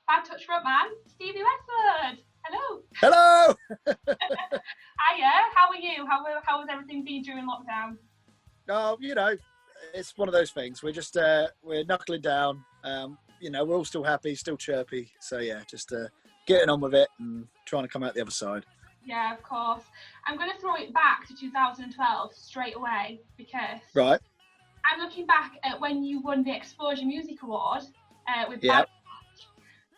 Bad Touch frontman, Stevie Westwood. Hello. Hello. Hiya. How are you? How has everything been during lockdown? Oh, it's one of those things. We're just we're knuckling down. We're all still happy, still chirpy. So yeah, just getting on with it and trying to come out the other side. Yeah, of course. I'm going to throw it back to 2012 straight away because Right. I'm looking back at when you won the Exposure Music Award with Yeah. Bad Touch.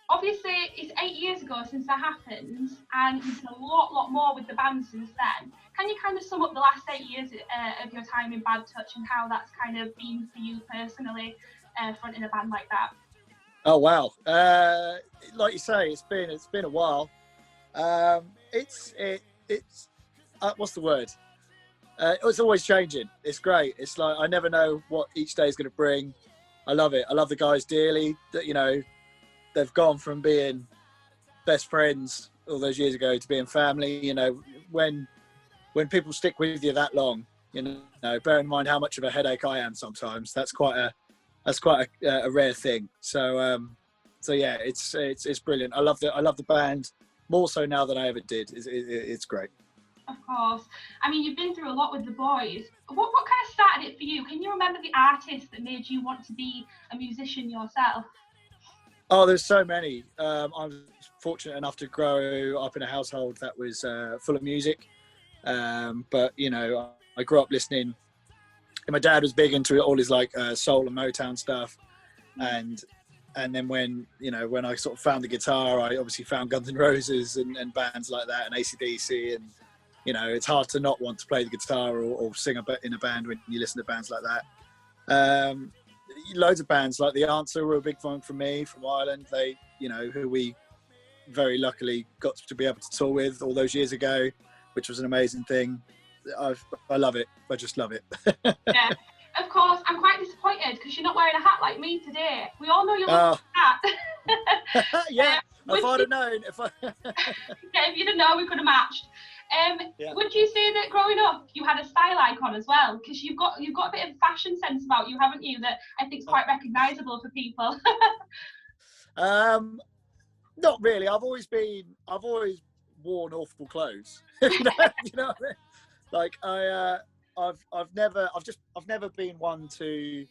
Obviously, it's 8 years ago since that happened, and you've done a lot more with the band since then. Can you kind of sum up the last 8 years of your time in Bad Touch and how that's kind of been for you personally, fronting a band like that? Oh wow. Like you say, it's been a while. It's what's the word? It's always changing. It's great. It's like I never know what each day is going to bring. I love it. I love the guys dearly. That they've gone from being best friends all those years ago to being family. When people stick with you that long, bear in mind how much of a headache I am sometimes. That's quite a rare thing. So yeah, it's brilliant. I love the band more so now than I ever did. It's great. Of course. I mean, you've been through a lot with the boys. What kind of started it for you? Can you remember the artist that made you want to be a musician yourself? Oh, there's so many. I was fortunate enough to grow up in a household that was full of music. But I grew up listening. And my dad was big into all his soul and Motown stuff, and then when I sort of found the guitar, I obviously found Guns N' Roses and bands like that, and AC/DC, and it's hard to not want to play the guitar or sing in a band when you listen to bands like that. Loads of bands like The Answer were a big one for me from Ireland. They, who we very luckily got to be able to tour with all those years ago, which was an amazing thing. I love it. I just love it. Yeah, of course. I'm quite disappointed because you're not wearing a hat like me today. We all know you're wearing a hat. Yeah, if I'd have known. Yeah, if you'd have known, we could have matched. Yeah. Would you say that growing up you had a style icon as well? Because you've got a bit of fashion sense about you, haven't you? That I think is quite recognisable for people. Not really. I've always worn awful clothes. you know what I mean? Like I've never been one to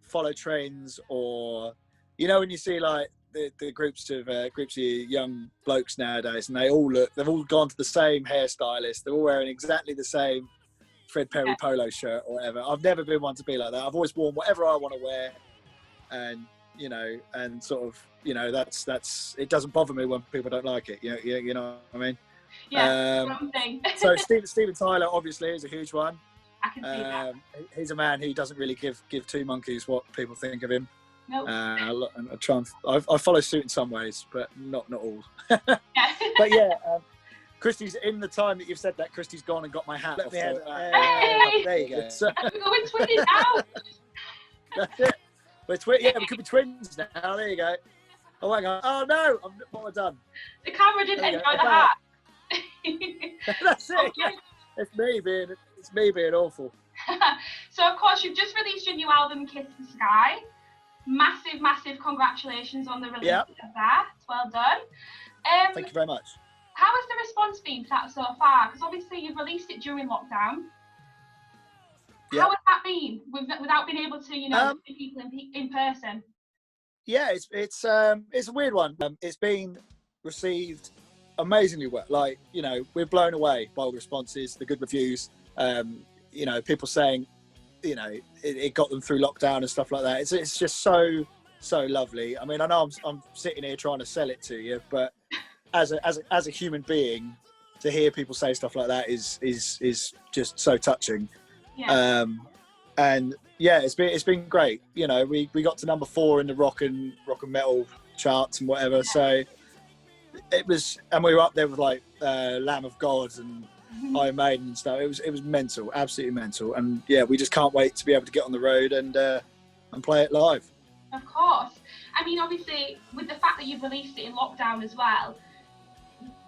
follow trends, or when you see like the groups of young blokes nowadays, and they've all gone to the same hairstylist, they're all wearing exactly the same Fred Perry polo shirt or whatever. I've never been one to be like that. I've always worn whatever I want to wear, and and sort of that's it doesn't bother me when people don't like it. You know what I mean? Yeah, so Steven Tyler obviously is a huge one. I can see that. He's a man who doesn't really give two monkeys what people think of him. Nope. I follow suit in some ways, but not all. Yeah. But yeah, Christy's, in the time that you've said that, Christy's gone and got my hat off. Hey! There you go. So, we're going twins now. That's it. We could be twins now. There you go. Oh, hang on. Oh no, what have I done? The camera didn't enjoy the hat. That's it. Okay. Yeah. It's me being awful. So of course you've just released your new album, Kiss the Sky. Massive congratulations on the release of that. Well done. Thank you very much. How has the response been to that so far? Because obviously you've released it during lockdown. Yeah. How has that been without being able to see people in person? Yeah, it's a weird one. It's been received amazingly well. Like, we're blown away by all the responses, the good reviews. People saying, it got them through lockdown and stuff like that. It's just so lovely. I mean, I know I'm sitting here trying to sell it to you, but as a human being, to hear people say stuff like that is just so touching. Yeah. And yeah, it's been great. We got to number 4 in the rock and metal charts and whatever. Yeah. So it was, and we were up there with like Lamb of God and Iron Maiden and stuff. It was mental, absolutely mental. And yeah, we just can't wait to be able to get on the road and play it live. Of course. I mean, obviously, with the fact that you've released it in lockdown as well,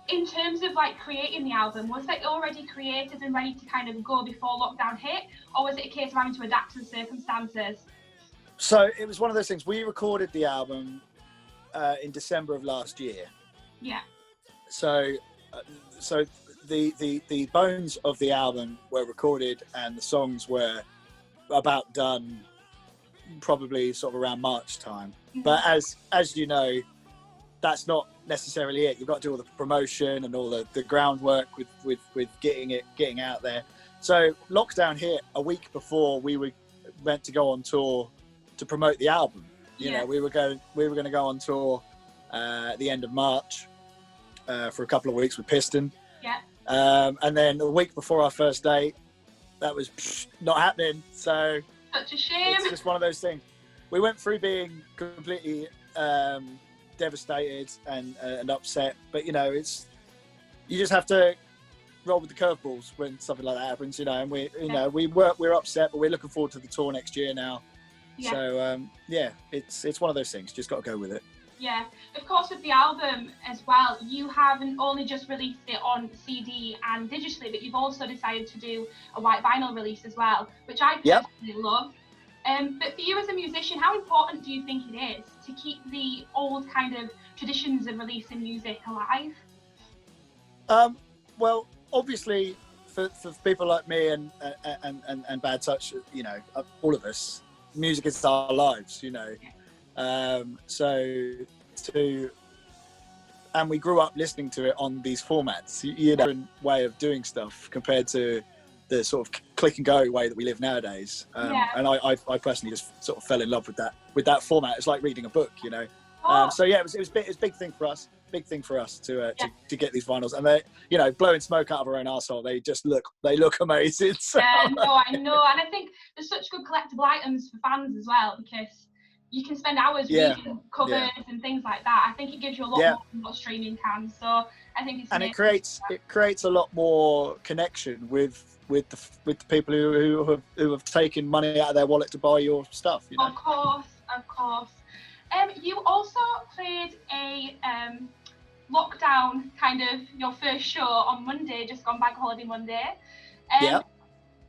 in terms of like creating the album, was it already created and ready to kind of go before lockdown hit, or was it a case of having to adapt to the circumstances? So it was one of those things. We recorded the album in December of last year. Yeah. So, so the bones of the album were recorded and the songs were about done probably sort of around March time. Mm-hmm. But as you know, that's not necessarily it. You've got to do all the promotion and all the groundwork with getting out there. So lockdown hit a week before we were meant to go on tour to promote the album. You know, we were going to go on tour at the end of March for a couple of weeks with Piston. Yeah. And then a week before our first date, that was not happening. So such a shame. It's just one of those things. We went through being completely devastated and upset, but you know, you just have to roll with the curveballs when something like that happens, you know. And we're upset, but we're looking forward to the tour next year now. Yeah. So it's one of those things. Just got to go with it. Yeah, of course, with the album as well, you haven't only just released it on CD and digitally, but you've also decided to do a white vinyl release as well, which I personally love. But for you as a musician, how important do you think it is to keep the old kind of traditions of releasing music alive? Well, obviously, for people like me and Bad Touch, you know, all of us, music is our lives, you know. And we grew up listening to it on these formats, you know, different way of doing stuff compared to the sort of click and go way that we live nowadays. And I personally just sort of fell in love with that format. It's like reading a book, you know. So yeah, it was a big thing for us. Big thing for us to get these vinyls, and they, you know, blowing smoke out of our own arsehole. They look amazing. So. Yeah, no, I know, and I think there's such good collectible items for fans as well, because you can spend hours reading covers and things like that. I think it gives you a lot more than what streaming can. So I think it's amazing. It creates a lot more connection with the people who have taken money out of their wallet to buy your stuff. You know? Of course. You also played a lockdown kind of your first show on Monday, just gone Bank Holiday Monday.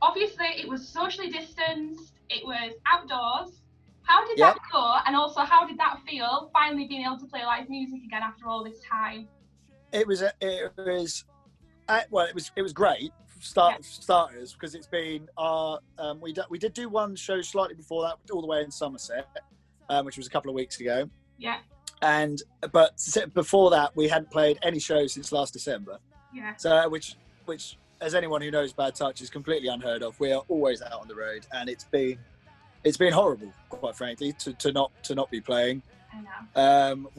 Obviously, it was socially distanced. It was outdoors. How did that go? And also, how did that feel, finally being able to play live music again after all this time? It was great for starters, because it's been we did do one show slightly before that, all the way in Somerset, which was a couple of weeks ago. Yeah. But before that, we hadn't played any shows since last December. Yeah. So which as anyone who knows Bad Touch is completely unheard of. We are always out on the road, and it's been horrible, quite frankly, to not be playing. I know.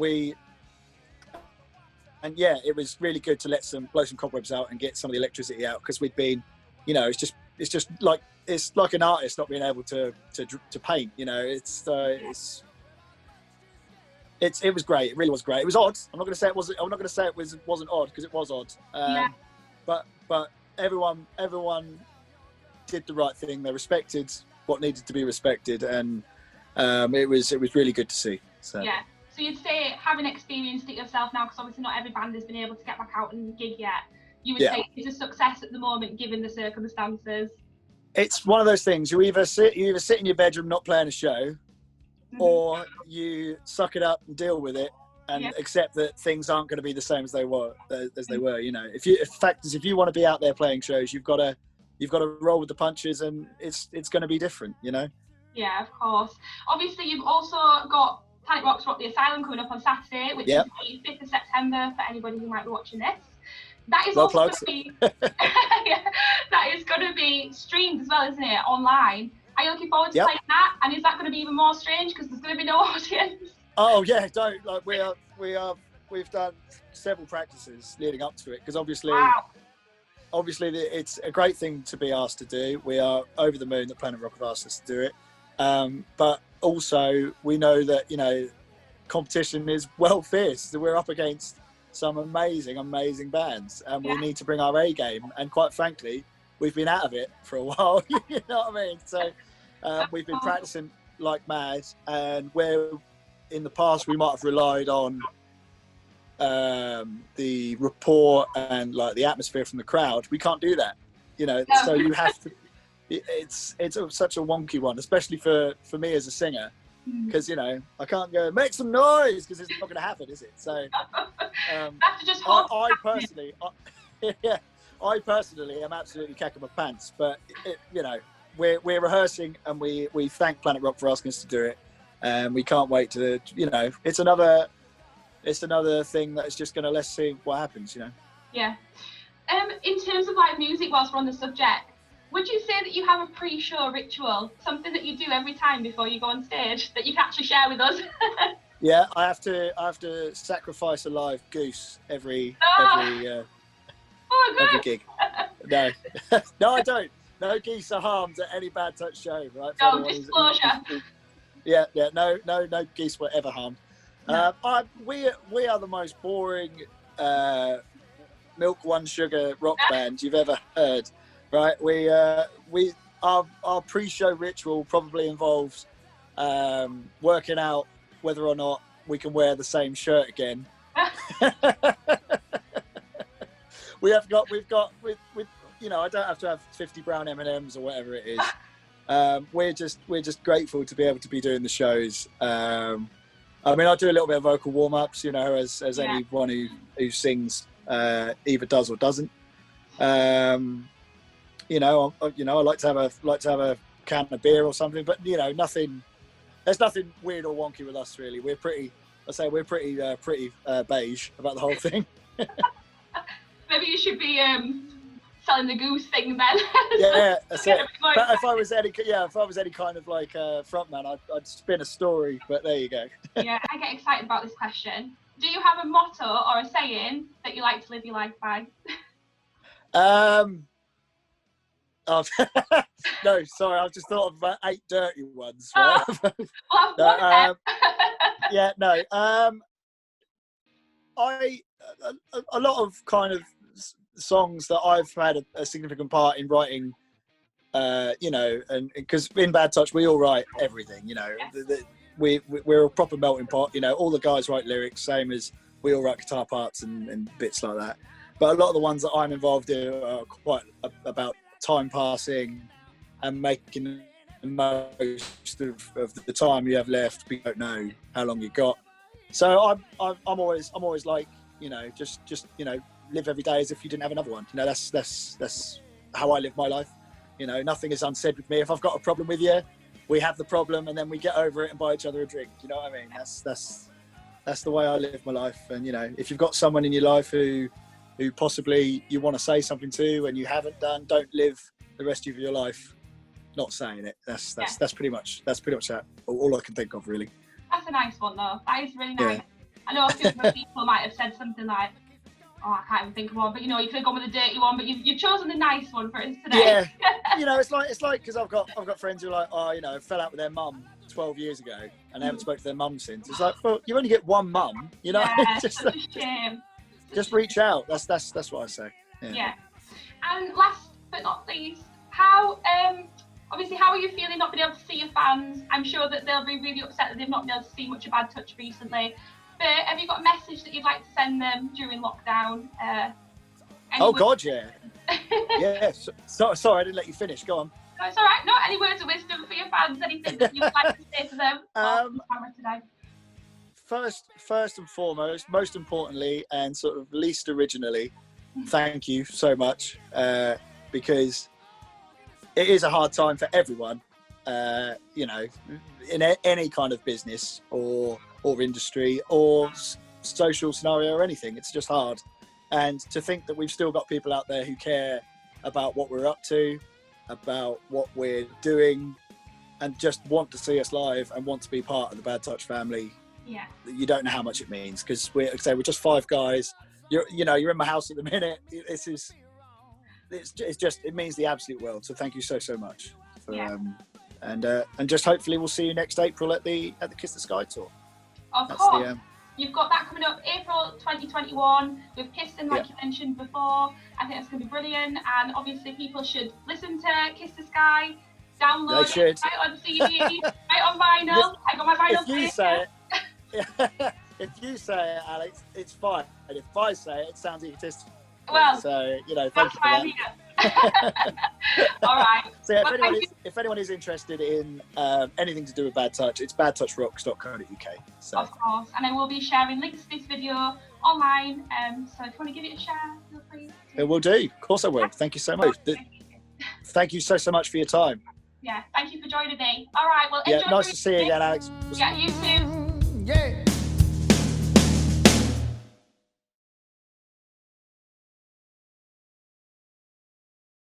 It was really good to blow some cobwebs out and get some of the electricity out, because we'd been, you know, it's like an artist not being able to paint, you know. It was great. It really was great. It was odd. I'm not going to say it wasn't odd, because it was odd. But everyone did the right thing. They respected what needed to be respected, and it was really good to see. So. Yeah. So you'd say, having experienced it yourself now, because obviously not every band has been able to get back out and gig yet, you would say it's a success at the moment given the circumstances? It's one of those things. You either sit in your bedroom not playing a show, or you suck it up and deal with it and accept that things aren't going to be the same as they were. You know, if you want to be out there playing shows, you've got to roll with the punches, and it's going to be different, you know. Yeah, of course. Obviously, you've also got Panic Rocks Rock the Asylum coming up on Saturday, which is the 5th of September for anybody who might be watching this. That is also going to be that is going to be streamed as well, isn't it, online? Are you looking forward to playing that? And is that going to be even more strange because there's going to be no audience? Oh yeah, don't, like, we've done several practices leading up to it, because obviously it's a great thing to be asked to do. We are over the moon that Planet Rock have asked us to do it, but also we know that, you know, competition is well fierce. We're up against some amazing bands, and we need to bring our A game, and quite frankly, we've been out of it for a while. You know what I mean? So we've been practicing like mad, and where in the past we might have relied on the rapport and like the atmosphere from the crowd, we can't do that, you know. So you have to, it's such a wonky one, especially for me as a singer. because you know I can't go make some noise because it's not going to happen, is it? So Have to just I personally, yeah, I personally am absolutely kecking my pants, but you know we're rehearsing and we thank Planet Rock for asking us to do it, and we can't wait to, you know, it's another thing that's just going to, let's see what happens, you know. Yeah. In terms of live music, whilst we're on the subject, would you say that you have a pre-show ritual, something that you do every time before you go on stage that you can actually share with us? Yeah, I have to sacrifice a live goose every gig. No, no, I don't. No geese are harmed at any Bad Touch show, right? No, disclosure. Yeah, no geese were ever harmed. No. We are the most boring milk one sugar rock band you've ever heard, right? Our pre-show ritual probably involves working out whether or not we can wear the same shirt again. We've got, you know, I don't have to have 50 brown M&Ms or whatever it is. We're just grateful to be able to be doing the shows. I mean, I do a little bit of vocal warm-ups, you know, as anyone who sings either does or doesn't. You know, I like to have a can of beer or something, but you know, there's nothing weird or wonky with us really. We're pretty beige about the whole thing. Maybe you should be selling the goose thing then. Yeah, that's it. But if I was any kind of like frontman, I'd spin a story. But there you go. Yeah, I get excited about this question. Do you have a motto or a saying that you like to live your life by? Oh, no, sorry, I've just thought of about 8 dirty ones. Right? Well, I've yeah, no. A lot of kind of songs that I've had a significant part in writing, you know, and because in Bad Touch we all write everything, you know. We're a proper melting pot, you know. All the guys write lyrics, same as we all write guitar parts and bits like that. But a lot of the ones that I'm involved in are quite about time passing and making the most of the time you have left. We don't know how long you got, so I'm always like, you know, just you know, live every day as if you didn't have another one. You know, that's how I live my life. You know, nothing is unsaid with me. If I've got a problem with you, we have the problem and then we get over it and buy each other a drink. You know what I mean? That's the way I live my life. And you know, if you've got someone in your life who possibly you want to say something to and you haven't done, don't live the rest of your life not saying it. That's pretty much that. All I can think of really. That's a nice one though. That is really nice. Yeah. I know a few other people might have said something like, oh, I can't even think of one, but you know, you could have gone with a dirty one, but you've chosen the nice one for us today. Yeah, you know, it's like because I've got friends who are like, oh, you know, fell out with their mum 12 years ago and they haven't spoken to their mum since. It's like, well, you only get one mum, you know. Yeah, such a shame. Just reach out. That's what I say. Yeah. And last but not least, how are you feeling not being able to see your fans? I'm sure that they'll be really upset that they've not been able to see much of Bad Touch recently. But have you got a message that you'd like to send them during lockdown? Oh God, yeah. Yeah. So, sorry, I didn't let you finish. Go on. No, it's all right. No, any words of wisdom for your fans? Anything that you'd like to say to them on camera today? First and foremost, most importantly, and sort of least originally, thank you so much, because it is a hard time for everyone, you know, in any kind of business or industry or social scenario or anything. It's just hard. And to think that we've still got people out there who care about what we're up to, about what we're doing, and just want to see us live and want to be part of the Bad Touch family. Yeah, you don't know how much it means, because we're just 5 guys. You're in my house at the minute. It means the absolute world. So thank you so much. And just hopefully we'll see you next April at the Kiss the Sky tour. Of course. You've got that coming up April 2021 with Kirsten, like you mentioned before. I think that's going to be brilliant, and obviously people should listen to Kiss the Sky, download it, right on CD, right on vinyl. I got my vinyl. If you say it, if you say it, Alex, it's fine. And if I say it, it sounds egotistical. Well, so you know, thank you for that. All right. So, well, thank you if anyone is interested in anything to do with Bad Touch, it's badtouchrocks.co.uk. So. Of course, and I will be sharing links to this video online. So if you want to give it a share, feel free. It will do. Of course I will. Thank you so much. Thank you so much for your time. Yeah, thank you for joining me. All right, well, enjoy. Nice to see you again, Alex. Yeah, you too. Yeah.